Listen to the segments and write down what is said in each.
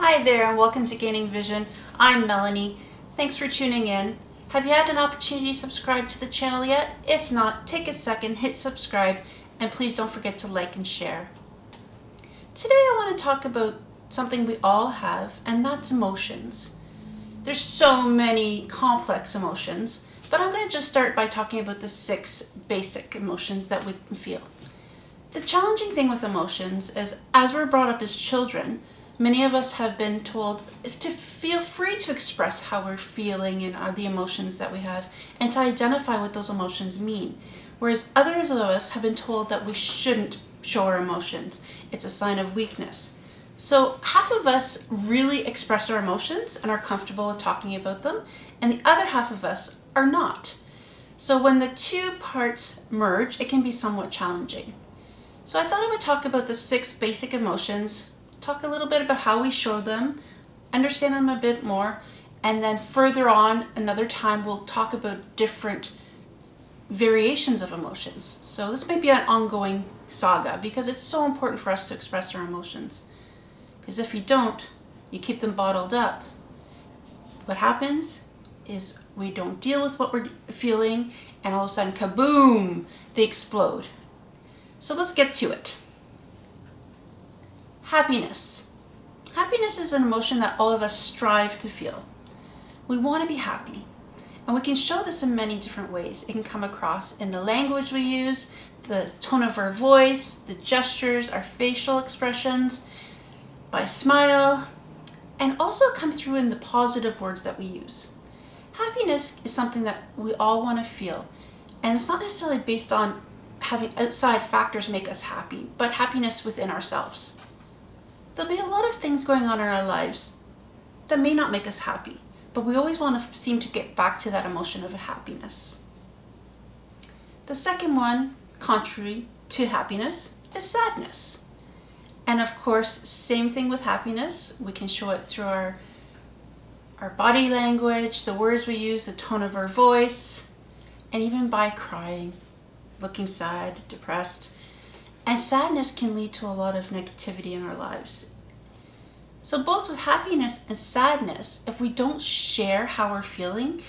Hi there and welcome to Gaining Vision. I'm Melanie. Thanks for tuning in. Have you had an opportunity to subscribe to the channel yet? If not, take a second, hit subscribe, and please don't forget to like and share. Today I want to talk about something we all have, and that's emotions. There's so many complex emotions, but I'm going to just start by talking about the 6 basic emotions that we can feel. The challenging thing with emotions is, as we're brought up as children, many of us have been told to feel free to express how we're feeling and the emotions that we have, and to identify what those emotions mean. Whereas others of us have been told that we shouldn't show our emotions. It's a sign of weakness. So half of us really express our emotions and are comfortable with talking about them, and the other half of us are not. So when the two parts merge, it can be somewhat challenging. So I thought I would talk about the 6 basic emotions, talk a little bit about how we show them, understand them a bit more, and then further on another time we'll talk about different variations of emotions. So this may be an ongoing saga because it's so important for us to express our emotions. Because if you don't, you keep them bottled up. What happens is we don't deal with what we're feeling, and all of a sudden, kaboom, they explode. So let's get to it. Happiness. Happiness is an emotion that all of us strive to feel. We want to be happy, and we can show this in many different ways. It can come across in the language we use, the tone of our voice, the gestures, our facial expressions, by smile, and also come through in the positive words that we use. Happiness is something that we all want to feel, and it's not necessarily based on having outside factors make us happy, but happiness within ourselves. There'll be a lot of things going on in our lives that may not make us happy, but we always want to seem to get back to that emotion of happiness. The second one, contrary to happiness, is sadness. And of course, same thing with happiness. We can show it through our body language, the words we use, the tone of our voice, and even by crying, looking sad, depressed. And sadness can lead to a lot of negativity in our lives. So both with happiness and sadness, if we don't share how we're feeling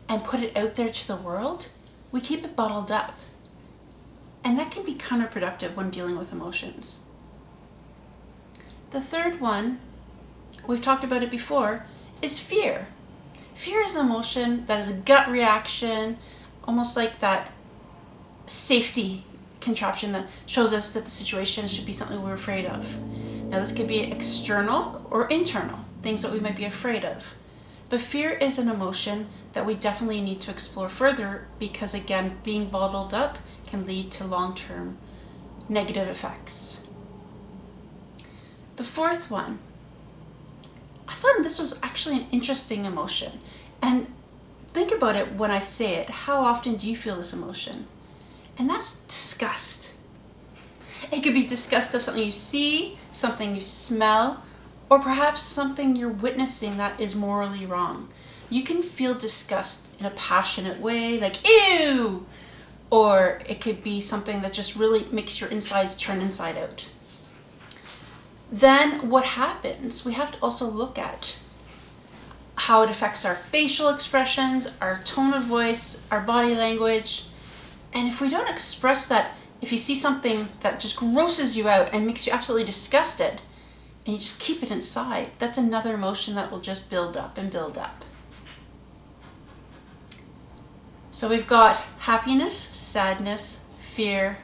and put it out there to the world, we keep it bottled up. And that can be counterproductive when dealing with emotions. The third one, we've talked about it before, is fear. Fear is an emotion that is a gut reaction, almost like that safety contraption that shows us that the situation should be something we're afraid of. Now this could be external or internal, things that we might be afraid of. But fear is an emotion that we definitely need to explore further because, again, being bottled up can lead to long-term negative effects. The fourth one, I found this was actually an interesting emotion. And think about it when I say it. How often do you feel this emotion? And that's disgust. It could be disgust of something you see, something you smell, or perhaps something you're witnessing that is morally wrong. You can feel disgust in a passionate way, like ew! Or it could be something that just really makes your insides turn inside out. Then what happens? We have to also look at how it affects our facial expressions, our tone of voice, our body language. And if we don't express that, if you see something that just grosses you out and makes you absolutely disgusted, and you just keep it inside, that's another emotion that will just build up and build up. So we've got happiness, sadness, fear,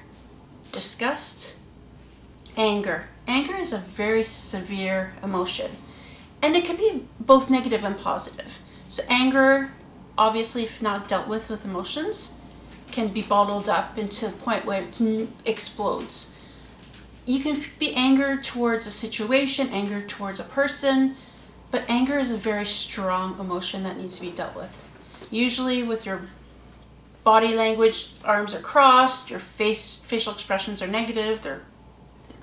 disgust, anger. Anger is a very severe emotion, and it can be both negative and positive. So anger, obviously, if not dealt with emotions, can be bottled up into the point where it explodes. You can be anger towards a situation, anger towards a person, but anger is a very strong emotion that needs to be dealt with. Usually with your body language, arms are crossed, your facial expressions are negative, they're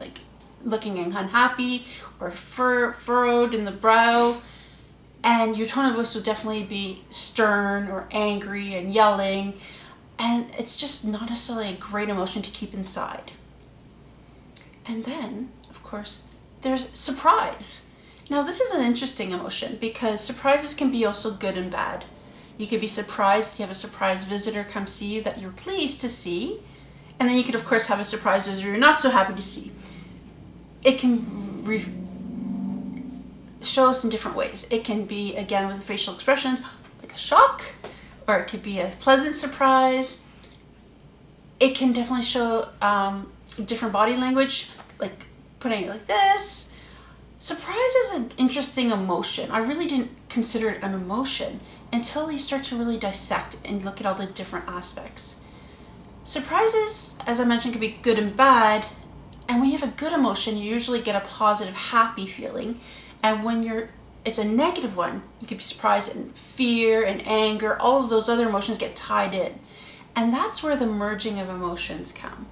like looking unhappy or furrowed in the brow, and your tone of voice will definitely be stern or angry and yelling, and it's just not necessarily a great emotion to keep inside. And then, of course, there's surprise. Now, this is an interesting emotion because surprises can be also good and bad. You could be surprised, you have a surprise visitor come see you that you're pleased to see, and then you could, of course, have a surprise visitor you're not so happy to see. It can show us in different ways. It can be, again, with facial expressions, like a shock, or it could be a pleasant surprise. It can definitely show different body language, like putting it like this. Surprise is an interesting emotion. I really didn't consider it an emotion until you start to really dissect and look at all the different aspects. Surprises, as I mentioned, can be good and bad. And when you have a good emotion, you usually get a positive, happy feeling. And when it's a negative one, you could be surprised, and fear and anger, all of those other emotions get tied in. And that's where the merging of emotions come.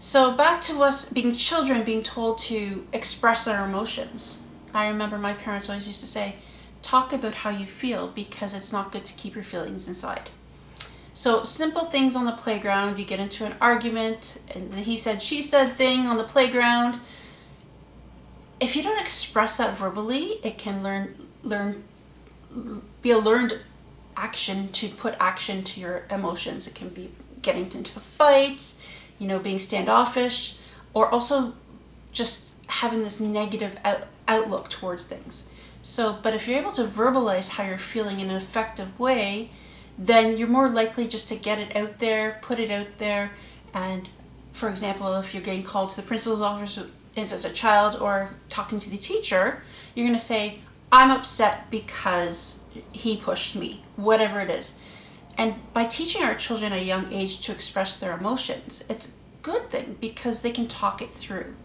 So back to us being children, being told to express our emotions. I remember my parents always used to say, talk about how you feel because it's not good to keep your feelings inside. So simple things on the playground, you get into an argument, and the he said, she said thing on the playground. If you don't express that verbally, it can be a learned action to put action to your emotions. It can be getting into fights, being standoffish, or also just having this negative outlook towards things. But if you're able to verbalize how you're feeling in an effective way, then you're more likely just to get it out there, put it out there. And for example, if you're getting called to the principal's office, if it's a child, or talking to the teacher, you're going to say, I'm upset because he pushed me, whatever it is. And by teaching our children at a young age to express their emotions, it's a good thing because they can talk it through.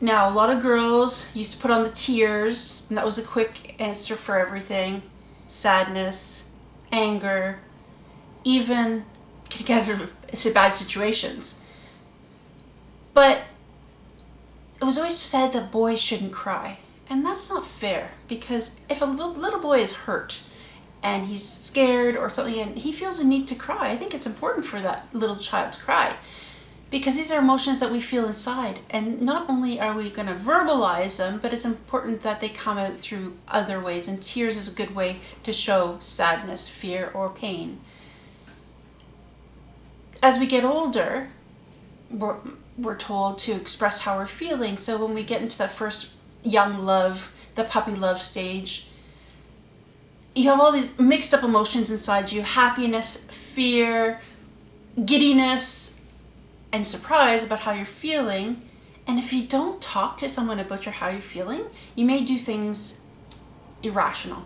Now, a lot of girls used to put on the tears, and that was a quick answer for everything. Sadness, anger, even get out of bad situations. But it was always said that boys shouldn't cry. And that's not fair, because if a little boy is hurt and he's scared or something and he feels a need to cry, I think it's important for that little child to cry, because these are emotions that we feel inside. And not only are we going to verbalize them, but it's important that they come out through other ways. And tears is a good way to show sadness, fear, or pain. As we get older, we're told to express how we're feeling. So when we get into that first young love, the puppy love stage, you have all these mixed up emotions inside you: happiness, fear, giddiness, and surprise about how you're feeling. And if you don't talk to someone about how you're feeling, you may do things irrational.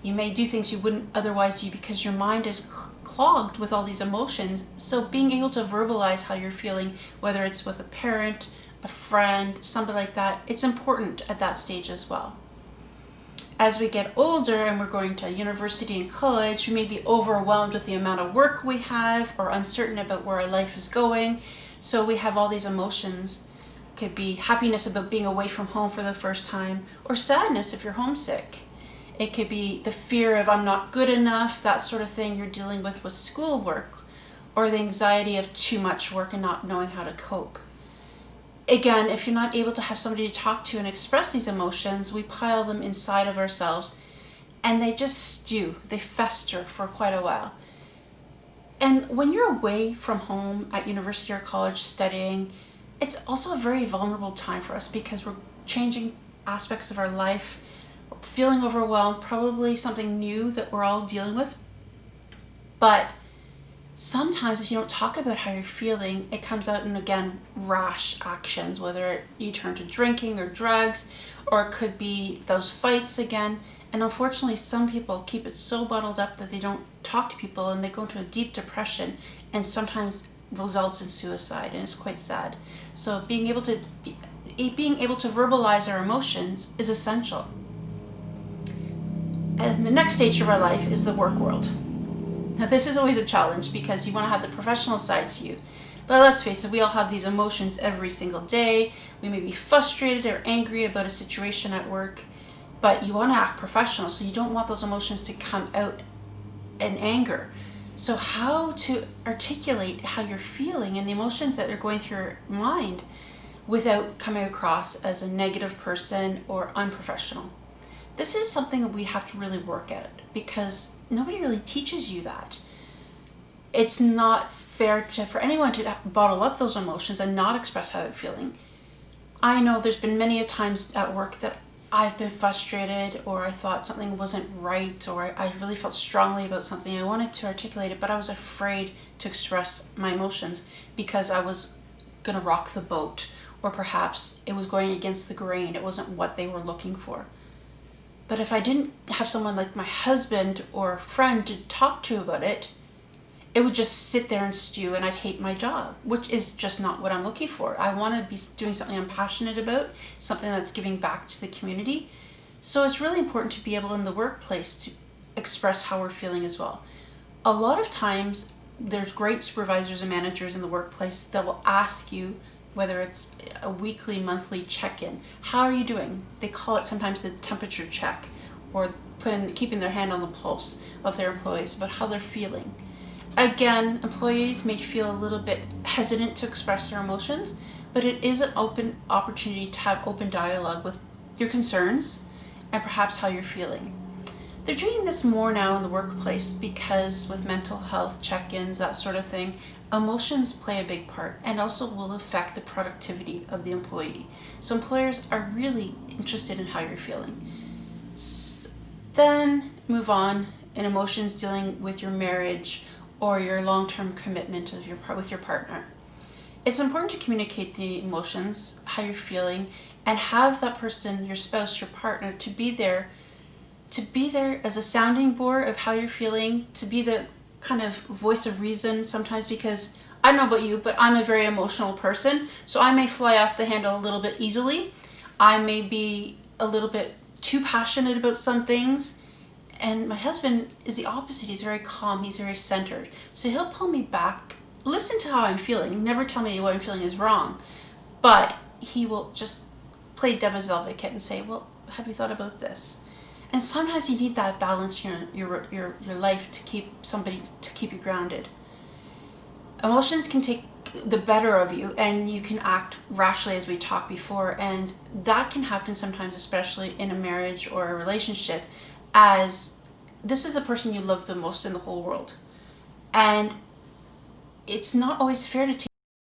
You may do things you wouldn't otherwise do because your mind is clogged with all these emotions. So being able to verbalize how you're feeling, whether it's with a parent, a friend, somebody like that, it's important at that stage as well. As we get older and we're going to university and college, we may be overwhelmed with the amount of work we have, or uncertain about where our life is going. So we have all these emotions. It could be happiness about being away from home for the first time, or sadness if you're homesick. It could be the fear of I'm not good enough, that sort of thing you're dealing with schoolwork, or the anxiety of too much work and not knowing how to cope. Again, if you're not able to have somebody to talk to and express these emotions, we pile them inside of ourselves, and they just stew, they fester for quite a while. And when you're away from home at university or college studying, it's also a very vulnerable time for us, because we're changing aspects of our life, feeling overwhelmed, probably something new that we're all dealing with. But sometimes if you don't talk about how you're feeling, it comes out in, again, rash actions, whether you turn to drinking or drugs, or it could be those fights again. And unfortunately, some people keep it so bottled up that they don't talk to people, and they go into a deep depression, and sometimes results in suicide, and it's quite sad. So being able to verbalize our emotions is essential. And the next stage of our life is the work world. Now, this is always a challenge because you want to have the professional side to you. But let's face it, we all have these emotions every single day. We may be frustrated or angry about a situation at work, but you want to act professional, so you don't want those emotions to come out in anger. So how to articulate how you're feeling and the emotions that are going through your mind? without coming across as a negative person or unprofessional. This is something that we have to really work at because nobody really teaches you that. It's not fair for anyone to bottle up those emotions and not express how they're feeling. I know there's been many a times at work that I've been frustrated, or I thought something wasn't right, or I really felt strongly about something. I wanted to articulate it, but I was afraid to express my emotions because I was going to rock the boat, or perhaps it was going against the grain. It wasn't what they were looking for. But if I didn't have someone like my husband or friend to talk to about it, it would just sit there and stew, and I'd hate my job, which is just not what I'm looking for. I want to be doing something I'm passionate about, something that's giving back to the community. So it's really important to be able in the workplace to express how we're feeling as well. A lot of times there's great supervisors and managers in the workplace that will ask you, whether it's a weekly, monthly check-in, how are you doing? They call it sometimes the temperature check, or keeping their hand on the pulse of their employees about how they're feeling. Again, employees may feel a little bit hesitant to express their emotions, but it is an open opportunity to have open dialogue with your concerns and perhaps how you're feeling. They're doing this more now in the workplace because with mental health check-ins, that sort of thing, emotions play a big part and also will affect the productivity of the employee. So employers are really interested in how you're feeling. Then move on in emotions dealing with your marriage or your long-term commitment with your partner. It's important to communicate the emotions, how you're feeling, and have that person, your spouse, your partner, to be there as a sounding board of how you're feeling, to be the kind of voice of reason sometimes, because I don't know about you, but I'm a very emotional person, so I may fly off the handle a little bit easily. I may be a little bit too passionate about some things. And my husband is the opposite. He's very calm. He's very centered. So he'll pull me back, listen to how I'm feeling, never tell me what I'm feeling is wrong. But he will just play devil's advocate and say, well, have you thought about this? And sometimes you need that balance in your life to keep you grounded. Emotions can take the better of you, and you can act rashly, as we talked before. And that can happen sometimes, especially in a marriage or a relationship, as this is the person you love the most in the whole world. And it's not always fair to take